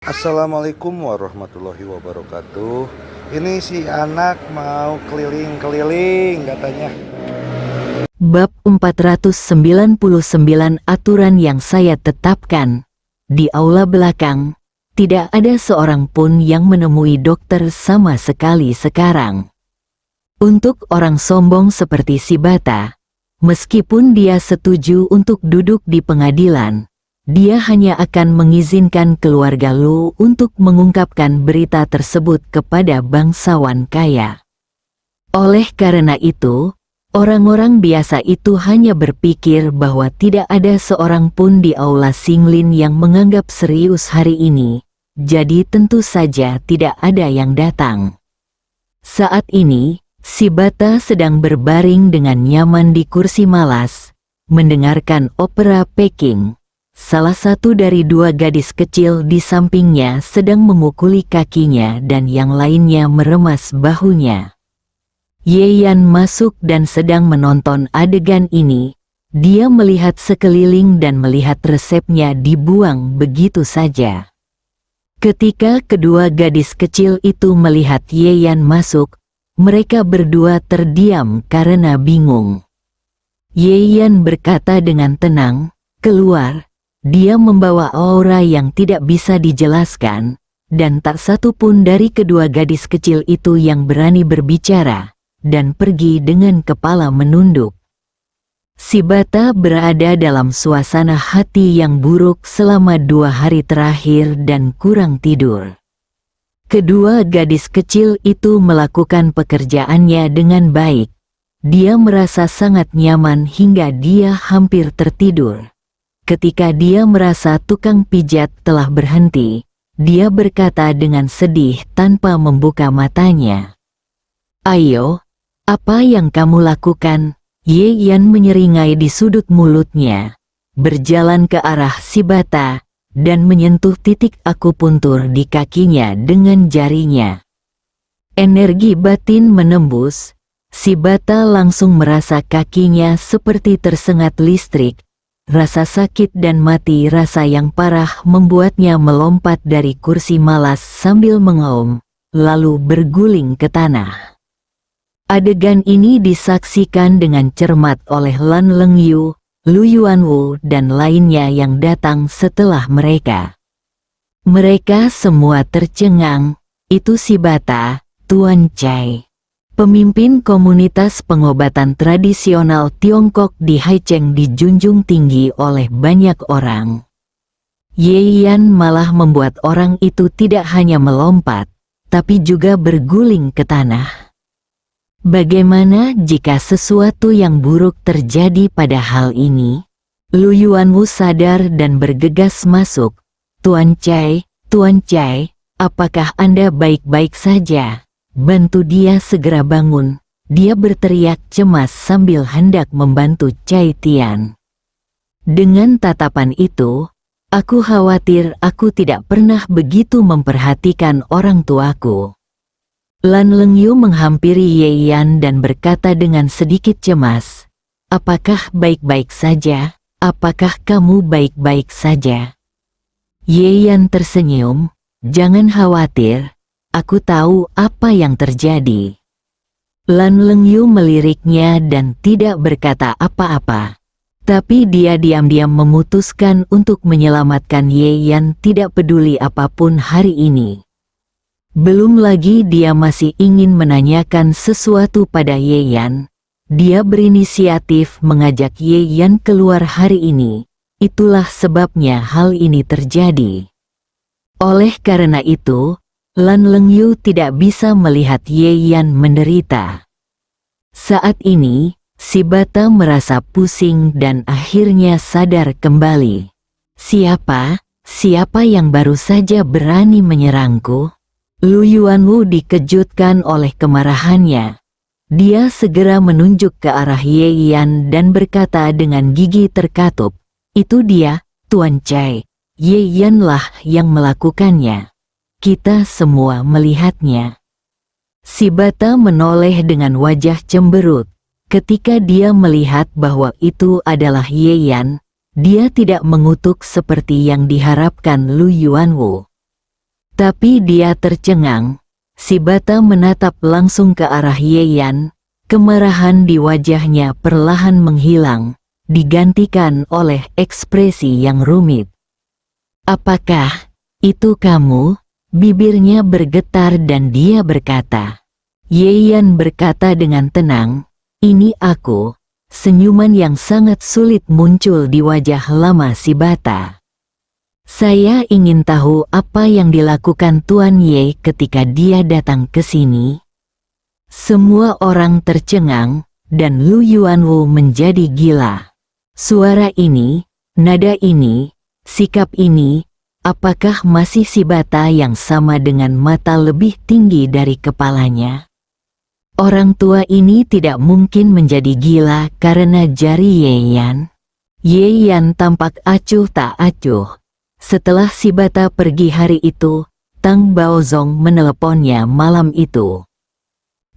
Assalamualaikum warahmatullahi wabarakatuh. Ini si anak mau keliling-keliling katanya. Bab 499 aturan yang saya tetapkan. Di aula belakang, tidak ada seorang pun yang menemui dokter sama sekali sekarang. Untuk orang sombong seperti si Bata, meskipun dia setuju untuk duduk di pengadilan, dia hanya akan mengizinkan keluarga Lu untuk mengungkapkan berita tersebut kepada bangsawan kaya. Oleh karena itu, orang-orang biasa itu hanya berpikir bahwa tidak ada seorang pun di aula Singlin yang menganggap serius hari ini, jadi tentu saja tidak ada yang datang. Saat ini, si Bata sedang berbaring dengan nyaman di kursi malas, mendengarkan opera Peking. Salah satu dari dua gadis kecil di sampingnya sedang memukuli kakinya dan yang lainnya meremas bahunya. Ye Yan masuk dan sedang menonton adegan ini. Dia melihat sekeliling dan melihat resepnya dibuang begitu saja. Ketika kedua gadis kecil itu melihat Ye Yan masuk, mereka berdua terdiam karena bingung. Ye Yan berkata dengan tenang, "Keluar." Dia membawa aura yang tidak bisa dijelaskan, dan tak satu pun dari kedua gadis kecil itu yang berani berbicara, dan pergi dengan kepala menunduk. Si Bata berada dalam suasana hati yang buruk selama 2 hari terakhir dan kurang tidur. Kedua gadis kecil itu melakukan pekerjaannya dengan baik. Dia merasa sangat nyaman hingga dia hampir tertidur. Ketika dia merasa tukang pijat telah berhenti, dia berkata dengan sedih tanpa membuka matanya. "Ayo, apa yang kamu lakukan?" Ye Yan menyeringai di sudut mulutnya, berjalan ke arah si Bata, dan menyentuh titik akupuntur di kakinya dengan jarinya. Energi batin menembus, si Bata langsung merasa kakinya seperti tersengat listrik. Rasa sakit dan mati rasa yang parah membuatnya melompat dari kursi malas sambil mengaum, lalu berguling ke tanah. Adegan ini disaksikan dengan cermat oleh Lan Lengyu, Lu Yuanwu dan lainnya yang datang setelah mereka. Mereka semua tercengang, itu si Bata, Tuan Cai. Pemimpin komunitas pengobatan tradisional Tiongkok di Haicheng dijunjung tinggi oleh banyak orang. Ye Yan malah membuat orang itu tidak hanya melompat, tapi juga berguling ke tanah. Bagaimana jika sesuatu yang buruk terjadi pada hal ini? Lu Yuanwu sadar dan bergegas masuk. Tuan Cai, apakah Anda baik-baik saja? Bantu dia segera bangun, dia berteriak cemas sambil hendak membantu Cai Tian. Dengan tatapan itu, aku khawatir aku tidak pernah begitu memperhatikan orang tuaku. Lan Lengyu menghampiri Ye Yan dan berkata dengan sedikit cemas, "Apakah baik-baik saja? Apakah kamu baik-baik saja?" Ye Yan tersenyum, "Jangan khawatir. Aku tahu apa yang terjadi." Lan Lengyu meliriknya dan tidak berkata apa-apa. Tapi dia diam-diam memutuskan untuk menyelamatkan Ye Yan tidak peduli apapun hari ini. Belum lagi dia masih ingin menanyakan sesuatu pada Ye Yan. Dia berinisiatif mengajak Ye Yan keluar hari ini. Itulah sebabnya hal ini terjadi. Oleh karena itu, Lan Lengyu tidak bisa melihat Ye Yan menderita. Saat ini, si Bata merasa pusing dan akhirnya sadar kembali. Siapa yang baru saja berani menyerangku? Lu Yuanwu dikejutkan oleh kemarahannya. Dia segera menunjuk ke arah Ye Yan dan berkata dengan gigi terkatup, "Itu dia, Tuan Cai. Ye Yan lah yang melakukannya. Kita semua melihatnya." Si Bata menoleh dengan wajah cemberut. Ketika dia melihat bahwa itu adalah Ye Yan, dia tidak mengutuk seperti yang diharapkan Lu Yuanwu. Tapi dia tercengang. Si bata menatap langsung ke arah Yeyan. Kemarahan di wajahnya perlahan menghilang, digantikan oleh ekspresi yang rumit. "Apakah itu kamu?" Bibirnya bergetar dan dia berkata. Yeyan berkata dengan tenang, "Ini aku." Senyuman yang sangat sulit muncul di wajah lama si bata. "Saya ingin tahu apa yang dilakukan Tuan Ye ketika dia datang ke sini." Semua orang tercengang, dan Lu Yuanwu menjadi gila. Suara ini, nada ini, sikap ini, apakah masih si bata yang sama dengan mata lebih tinggi dari kepalanya? Orang tua ini tidak mungkin menjadi gila karena jari Yeyan. Yeyan tampak acuh tak acuh. Setelah si bata pergi hari itu, Tang Baozong meneleponnya malam itu.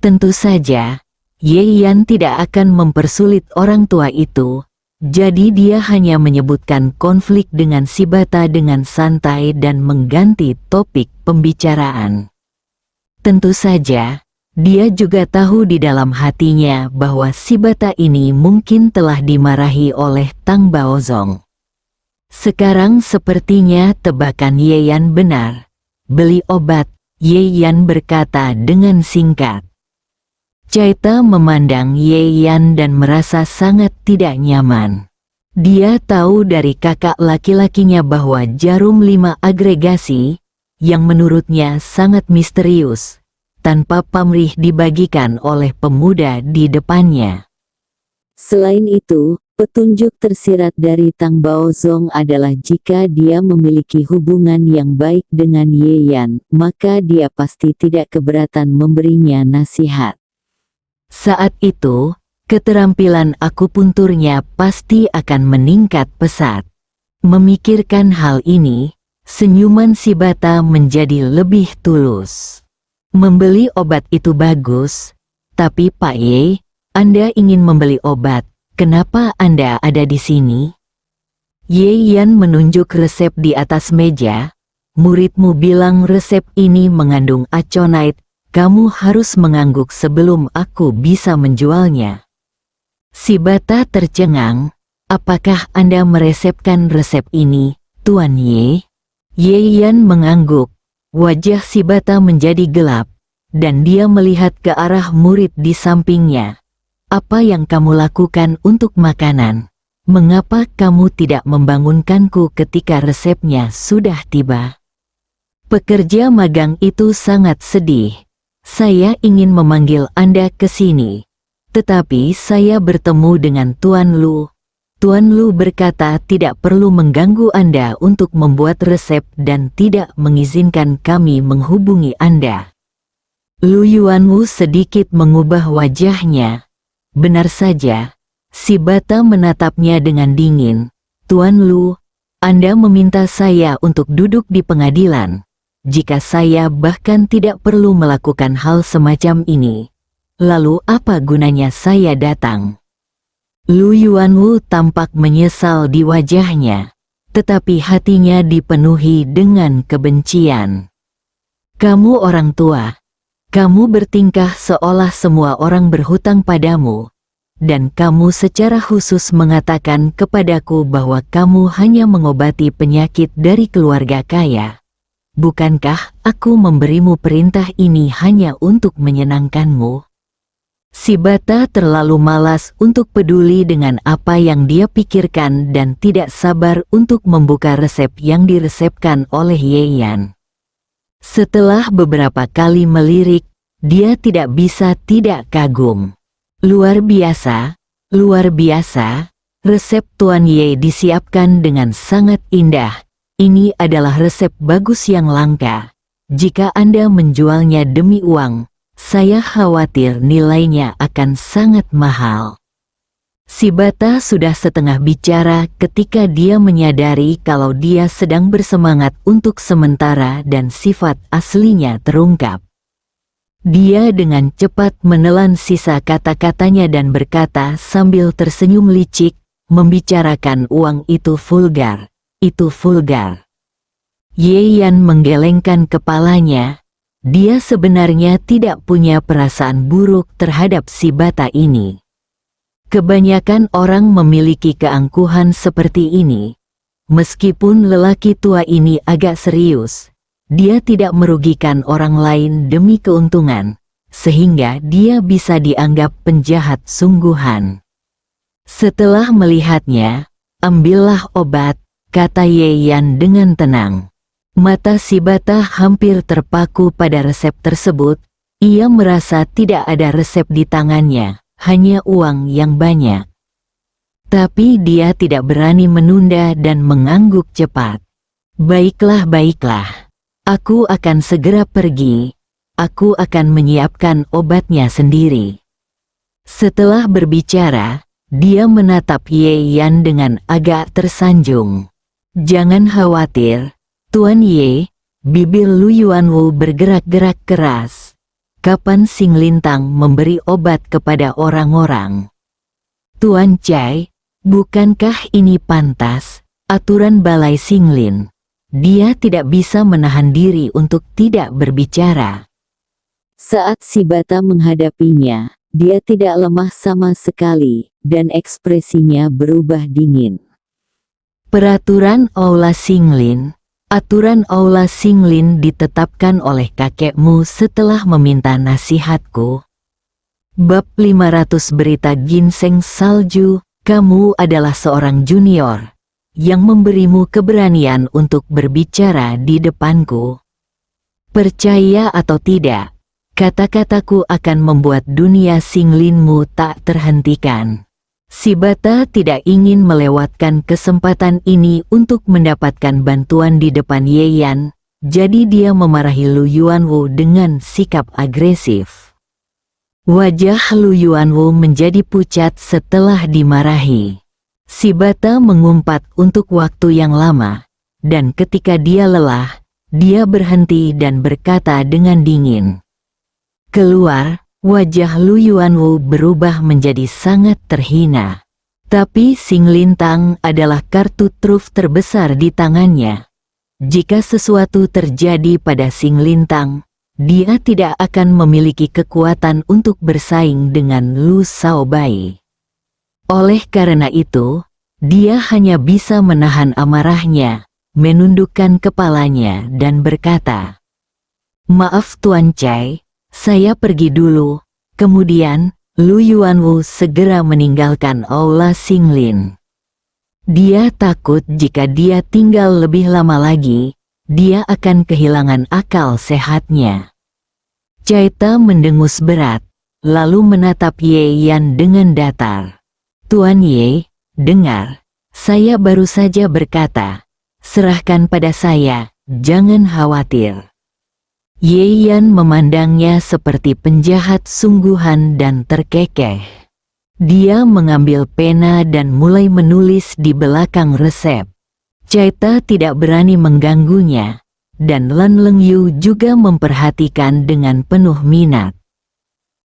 Tentu saja, Yeyan tidak akan mempersulit orang tua itu, jadi dia hanya menyebutkan konflik dengan si bata dengan santai dan mengganti topik pembicaraan. Tentu saja, dia juga tahu di dalam hatinya bahwa si bata ini mungkin telah dimarahi oleh Tang Baozong. Sekarang sepertinya tebakan Yeyan benar. "Beli obat," Yeyan berkata dengan singkat. Caita memandang Yeyan dan merasa sangat tidak nyaman. Dia tahu dari kakak laki-lakinya bahwa jarum 5 agregasi, yang menurutnya sangat misterius, tanpa pamrih dibagikan oleh pemuda di depannya. Selain itu, petunjuk tersirat dari Tang Baozong adalah jika dia memiliki hubungan yang baik dengan Yeyan, maka dia pasti tidak keberatan memberinya nasihat. Saat itu, keterampilan akupunturnya pasti akan meningkat pesat. Memikirkan hal ini, senyuman si bata menjadi lebih tulus. "Membeli obat itu bagus, tapi Pak Ye, Anda ingin membeli obat, kenapa Anda ada di sini?" Yeyan menunjuk resep di atas meja. "Muridmu bilang resep ini mengandung aconite, kamu harus mengangguk sebelum aku bisa menjualnya." Si bata tercengang, "Apakah Anda meresepkan resep ini, Tuan Ye?" Yeyan mengangguk. Wajah si bata menjadi gelap, dan dia melihat ke arah murid di sampingnya. "Apa yang kamu lakukan untuk makanan? Mengapa kamu tidak membangunkanku ketika resepnya sudah tiba?" Pekerja magang itu sangat sedih. "Saya ingin memanggil Anda ke sini, tetapi saya bertemu dengan Tuan Lu. Tuan Lu berkata tidak perlu mengganggu Anda untuk membuat resep dan tidak mengizinkan kami menghubungi Anda." Lu Yuanwu sedikit mengubah wajahnya. Benar saja, si bata menatapnya dengan dingin. "Tuan Lu, Anda meminta saya untuk duduk di pengadilan. Jika saya bahkan tidak perlu melakukan hal semacam ini, lalu apa gunanya saya datang?" Lu Yuanwu tampak menyesal di wajahnya, tetapi hatinya dipenuhi dengan kebencian. "Kamu orang tua. Kamu bertingkah seolah semua orang berhutang padamu, dan kamu secara khusus mengatakan kepadaku bahwa kamu hanya mengobati penyakit dari keluarga kaya. Bukankah aku memberimu perintah ini hanya untuk menyenangkanmu?" Si bata terlalu malas untuk peduli dengan apa yang dia pikirkan dan tidak sabar untuk membuka resep yang diresepkan oleh Yeyan. Setelah beberapa kali melirik, dia tidak bisa tidak kagum. Luar biasa, resep Tuan Ye disiapkan dengan sangat indah. Ini adalah resep bagus yang langka. Jika Anda menjualnya demi uang, saya khawatir nilainya akan sangat mahal. Si bata sudah setengah bicara ketika dia menyadari kalau dia sedang bersemangat untuk sementara dan sifat aslinya terungkap. Dia dengan cepat menelan sisa kata-katanya dan berkata sambil tersenyum licik, "Membicarakan uang itu vulgar, itu vulgar." Ye Yan menggelengkan kepalanya. Dia sebenarnya tidak punya perasaan buruk terhadap si bata ini. Kebanyakan orang memiliki keangkuhan seperti ini. Meskipun lelaki tua ini agak serius, dia tidak merugikan orang lain demi keuntungan, sehingga dia bisa dianggap penjahat sungguhan. Setelah melihatnya, ambillah obat, kata Ye Yan dengan tenang. Mata si bata hampir terpaku pada resep tersebut. Ia merasa tidak ada resep di tangannya, hanya uang yang banyak. Tapi dia tidak berani menunda dan mengangguk cepat. Baiklah, baiklah. Aku akan segera pergi. Aku akan menyiapkan obatnya sendiri. Setelah berbicara, dia menatap Ye Yan dengan agak tersanjung. Jangan khawatir, Tuan Ye, bibir Lu Yuanwu bergerak-gerak keras. Kapan Sing Lintang memberi obat kepada orang-orang? Tuan Cai, bukankah ini pantas, aturan Balai Singlin? Dia tidak bisa menahan diri untuk tidak berbicara. Saat si bata menghadapinya, dia tidak lemah sama sekali, dan ekspresinya berubah dingin. Peraturan Aula Singlin. Aturan Aula Singlin ditetapkan oleh kakekmu setelah meminta nasihatku. Bab 500 Berita Ginseng Salju. Kamu adalah seorang junior yang memberimu keberanian untuk berbicara di depanku. Percaya atau tidak, kata-kataku akan membuat dunia Singlinmu tak terhentikan. Si bata tidak ingin melewatkan kesempatan ini untuk mendapatkan bantuan di depan Ye Yan, jadi dia memarahi Lu Yuanwu dengan sikap agresif. Wajah Lu Yuanwu menjadi pucat setelah dimarahi. Si bata mengumpat untuk waktu yang lama, dan ketika dia lelah, dia berhenti dan berkata dengan dingin. Keluar. Wajah Lu Yuanwu berubah menjadi sangat terhina. Tapi Sing Lintang adalah kartu truf terbesar di tangannya. Jika sesuatu terjadi pada Sing Lintang, dia tidak akan memiliki kekuatan untuk bersaing dengan Lu Shaobai. Oleh karena itu, dia hanya bisa menahan amarahnya, menundukkan kepalanya dan berkata, "Maaf Tuan Cai, saya pergi dulu." Kemudian, Lu Yuanwu segera meninggalkan Aula Singlin. Dia takut jika dia tinggal lebih lama lagi, dia akan kehilangan akal sehatnya. Caita mendengus berat, lalu menatap Ye Yan dengan datar. Tuan Ye, dengar, saya baru saja berkata, serahkan pada saya, jangan khawatir. Ye Yan memandangnya seperti penjahat sungguhan dan terkekeh. Dia mengambil pena dan mulai menulis di belakang resep. Caita tidak berani mengganggunya, dan Lan Lengyu juga memperhatikan dengan penuh minat.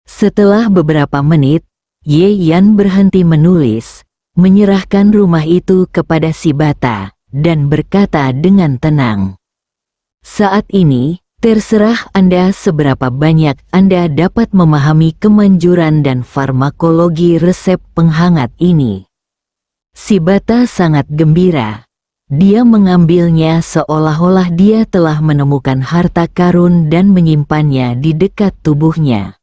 Setelah beberapa menit, Ye Yan berhenti menulis, menyerahkan rumah itu kepada si bata, dan berkata dengan tenang. Saat ini, terserah Anda seberapa banyak Anda dapat memahami kemanjuran dan farmakologi resep penghangat ini. Si bata sangat gembira. Dia mengambilnya seolah-olah dia telah menemukan harta karun dan menyimpannya di dekat tubuhnya.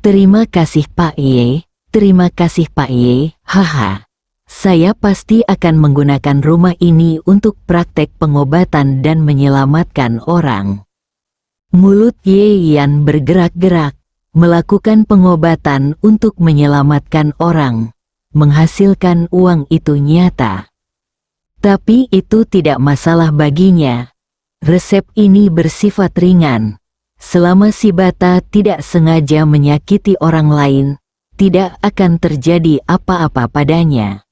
Terima kasih Pak Ye, terima kasih Pak Ye, haha. Saya pasti akan menggunakan rumah ini untuk praktek pengobatan dan menyelamatkan orang. Mulut Ye Yan bergerak-gerak, melakukan pengobatan untuk menyelamatkan orang, menghasilkan uang itu nyata. Tapi itu tidak masalah baginya. Resep ini bersifat ringan. Selama si bata tidak sengaja menyakiti orang lain, tidak akan terjadi apa-apa padanya.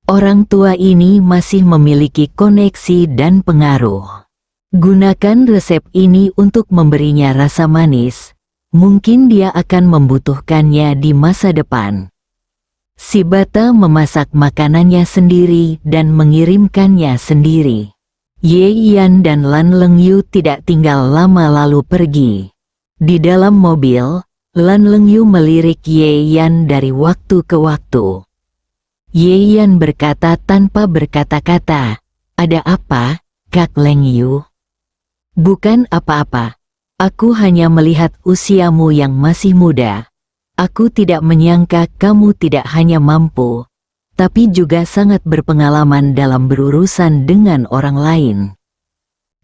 Orang tua ini masih memiliki koneksi dan pengaruh. Gunakan resep ini untuk memberinya rasa manis, mungkin dia akan membutuhkannya di masa depan. Si bata memasak makanannya sendiri dan mengirimkannya sendiri. Ye Yan dan Lan Lengyu tidak tinggal lama lalu pergi. Di dalam mobil, Lan Lengyu melirik Ye Yan dari waktu ke waktu. Ye Yan berkata tanpa berkata-kata, "Ada apa, Kak Lengyu?" "Bukan apa-apa. Aku hanya melihat usiamu yang masih muda. Aku tidak menyangka kamu tidak hanya mampu, tapi juga sangat berpengalaman dalam berurusan dengan orang lain."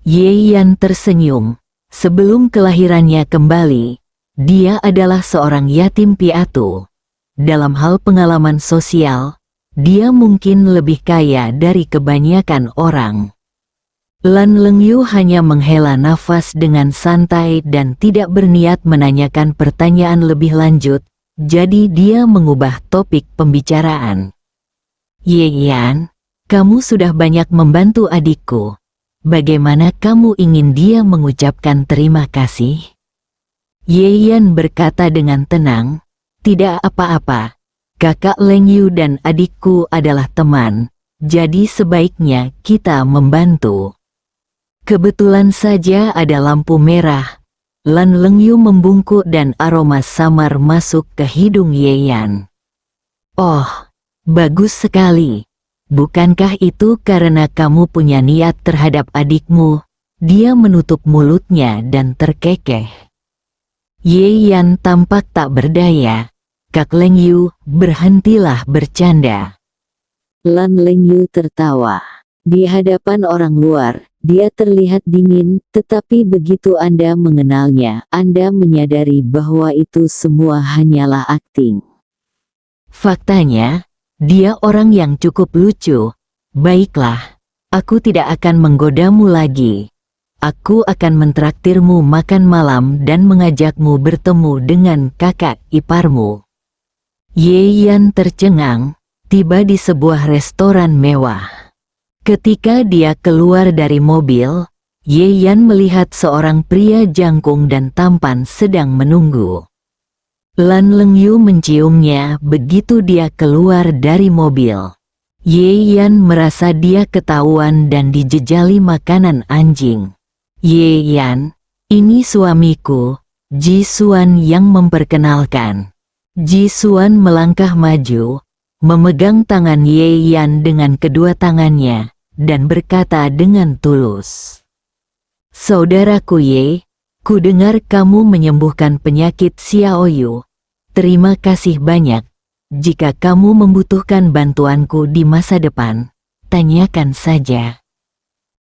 Ye Yan tersenyum. Sebelum kelahirannya kembali, dia adalah seorang yatim piatu. Dalam hal pengalaman sosial, dia mungkin lebih kaya dari kebanyakan orang. Lan Lengyu hanya menghela nafas dengan santai dan tidak berniat menanyakan pertanyaan lebih lanjut, jadi dia mengubah topik pembicaraan. "Ye Yan, kamu sudah banyak membantu adikku. Bagaimana kamu ingin dia mengucapkan terima kasih?" Ye Yan berkata dengan tenang, "Tidak apa-apa. Kakak Lengyu dan adikku adalah teman, jadi sebaiknya kita membantu." Kebetulan saja ada lampu merah. Lan Lengyu membungkuk dan aroma samar masuk ke hidung Ye Yan. "Oh, bagus sekali. Bukankah itu karena kamu punya niat terhadap adikmu?" Dia menutup mulutnya dan terkekeh. Ye Yan tampak tak berdaya. "Kak Lengyu, berhentilah bercanda." Lan Lengyu tertawa. Di hadapan orang luar, dia terlihat dingin, tetapi begitu Anda mengenalnya, Anda menyadari bahwa itu semua hanyalah akting. Faktanya, dia orang yang cukup lucu. "Baiklah, aku tidak akan menggodamu lagi. Aku akan mentraktirmu makan malam dan mengajakmu bertemu dengan kakak iparmu." Ye Yan tercengang, tiba di sebuah restoran mewah. Ketika dia keluar dari mobil, Ye Yan melihat seorang pria jangkung dan tampan sedang menunggu. Lan Lengyu menciumnya begitu dia keluar dari mobil. Ye Yan merasa dia ketahuan dan dijejali makanan anjing. "Ye Yan, ini suamiku, Ji Xuan yang memperkenalkan." Ji Xuan melangkah maju, memegang tangan Ye Yan dengan kedua tangannya, dan berkata dengan tulus, "Saudaraku Ye, ku dengar kamu menyembuhkan penyakit Xiaoyu. Terima kasih banyak. Jika kamu membutuhkan bantuanku di masa depan, tanyakan saja."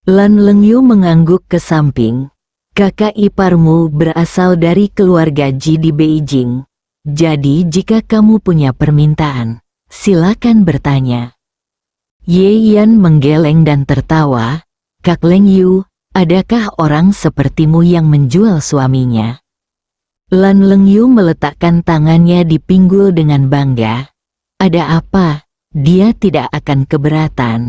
Lan Lengyu mengangguk ke samping. "Kakak iparmu berasal dari keluarga Ji di Beijing. Jadi jika kamu punya permintaan, silakan bertanya." Ye Yan menggeleng dan tertawa. "Kak Lengyu, adakah orang sepertimu yang menjual suaminya?" Lan Lengyu meletakkan tangannya di pinggul dengan bangga. "Ada apa? Dia tidak akan keberatan."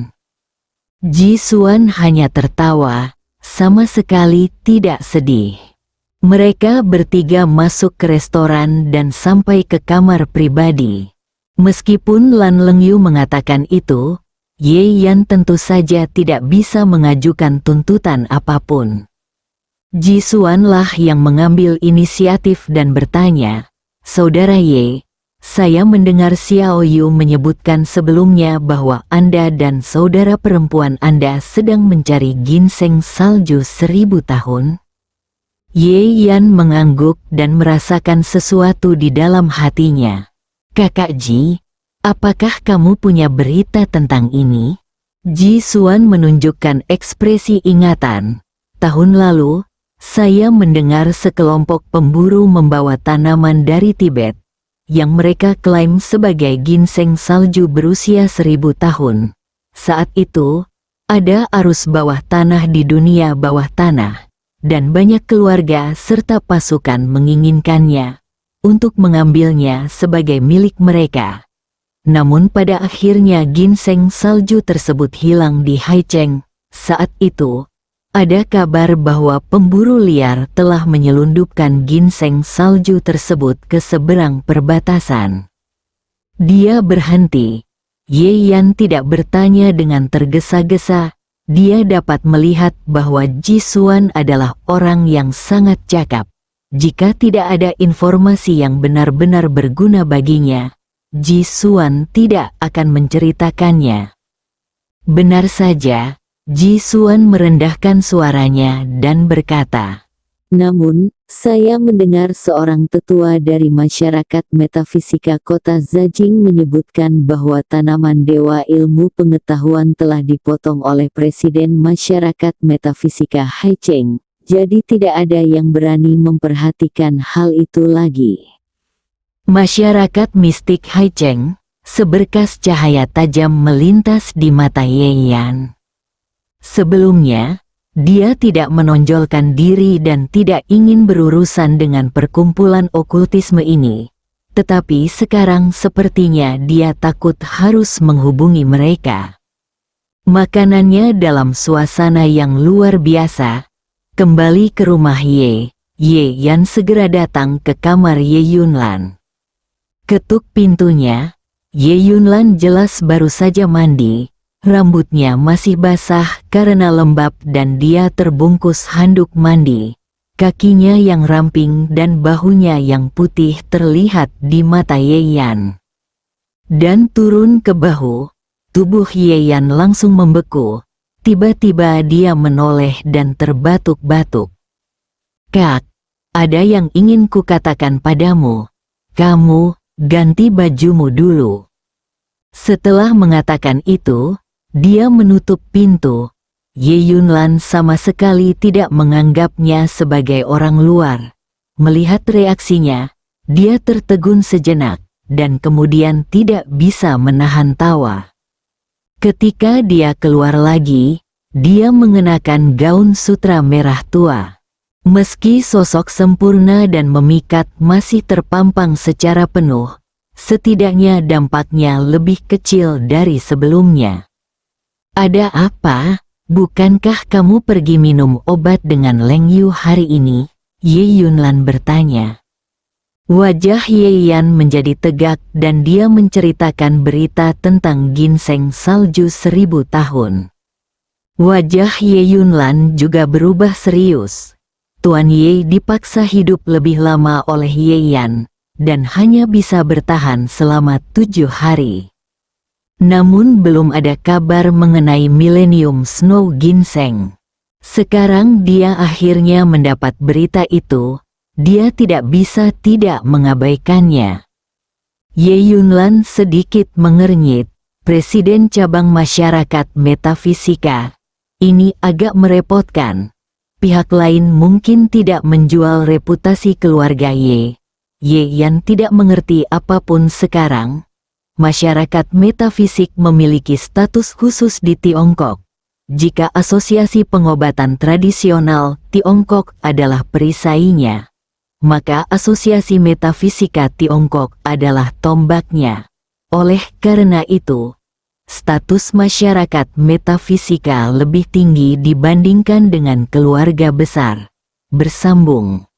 Ji Xuan hanya tertawa, sama sekali tidak sedih. Mereka bertiga masuk ke restoran dan sampai ke kamar pribadi. Meskipun Lan Lengyu mengatakan itu, Ye Yan tentu saja tidak bisa mengajukan tuntutan apapun. Ji Xuan lah yang mengambil inisiatif dan bertanya, "Saudara Ye, saya mendengar Xiao Yu menyebutkan sebelumnya bahwa Anda dan saudara perempuan Anda sedang mencari ginseng salju 1000 tahun. Ye Yan mengangguk dan merasakan sesuatu di dalam hatinya. "Kakak Ji, apakah kamu punya berita tentang ini?" Ji Xuan menunjukkan ekspresi ingatan. "Tahun lalu, saya mendengar sekelompok pemburu membawa tanaman dari Tibet, yang mereka klaim sebagai ginseng salju berusia 1000 tahun. Saat itu, ada arus bawah tanah di dunia bawah tanah, dan banyak keluarga serta pasukan menginginkannya untuk mengambilnya sebagai milik mereka. Namun pada akhirnya ginseng salju tersebut hilang di Haicheng. Saat itu, ada kabar bahwa pemburu liar telah menyelundupkan ginseng salju tersebut ke seberang perbatasan." Dia berhenti. Ye Yan tidak bertanya dengan tergesa-gesa. dia dapat melihat bahwa Ji Xuan adalah orang yang sangat cakap. Jika tidak ada informasi yang benar-benar berguna baginya, Ji Xuan tidak akan menceritakannya. Benar saja, Ji Xuan merendahkan suaranya dan berkata, Namun, saya mendengar seorang tetua dari masyarakat metafisika kota Zajing menyebutkan bahwa tanaman dewa ilmu pengetahuan telah dipotong oleh Presiden Masyarakat Metafisika Haicheng, jadi tidak ada yang berani memperhatikan hal itu lagi. Masyarakat mistik Haicheng, seberkas cahaya tajam melintas di mata Ye Yan. Sebelumnya, dia tidak menonjolkan diri dan tidak ingin berurusan dengan perkumpulan okultisme ini. Tetapi sekarang sepertinya dia takut harus menghubungi mereka. Makanannya dalam suasana yang luar biasa. Kembali ke rumah Ye Yan segera datang ke kamar Ye Yunlan. Ketuk pintunya, Ye Yunlan jelas baru saja mandi. Rambutnya masih basah karena lembab dan dia terbungkus handuk mandi. Kakinya yang ramping dan bahunya yang putih terlihat di mata Ye Yan. Dan turun ke bahu, tubuh Ye Yan langsung membeku. Tiba-tiba dia menoleh dan terbatuk-batuk. Kak, ada yang ingin kukatakan padamu. Kamu, ganti bajumu dulu. Setelah mengatakan itu, dia menutup pintu. Ye Yunlan sama sekali tidak menganggapnya sebagai orang luar. Melihat reaksinya, dia tertegun sejenak, dan kemudian tidak bisa menahan tawa. Ketika dia keluar lagi, dia mengenakan gaun sutra merah tua. Meski sosok sempurna dan memikat masih terpampang secara penuh, setidaknya dampaknya lebih kecil dari sebelumnya. Ada apa? Bukankah kamu pergi minum obat dengan Leng Yu hari ini? Ye Yunlan bertanya. Wajah Ye Yan menjadi tegak dan dia menceritakan berita tentang ginseng salju 1000 tahun. Wajah Ye Yunlan juga berubah serius. Tuan Ye dipaksa hidup lebih lama oleh Ye Yan, dan hanya bisa bertahan selama 7 hari. Namun belum ada kabar mengenai Millennium Snow Ginseng. Sekarang dia akhirnya mendapat berita itu, dia tidak bisa tidak mengabaikannya. Ye Yunlan sedikit mengernyit, Presiden Cabang Masyarakat Metafisika. Ini agak merepotkan. Pihak lain mungkin tidak menjual reputasi keluarga Ye Yan tidak mengerti apapun sekarang. Masyarakat metafisik memiliki status khusus di Tiongkok. Jika Asosiasi Pengobatan Tradisional Tiongkok adalah perisainya, maka Asosiasi Metafisika Tiongkok adalah tombaknya. Oleh karena itu, status masyarakat metafisika lebih tinggi dibandingkan dengan keluarga besar. Bersambung.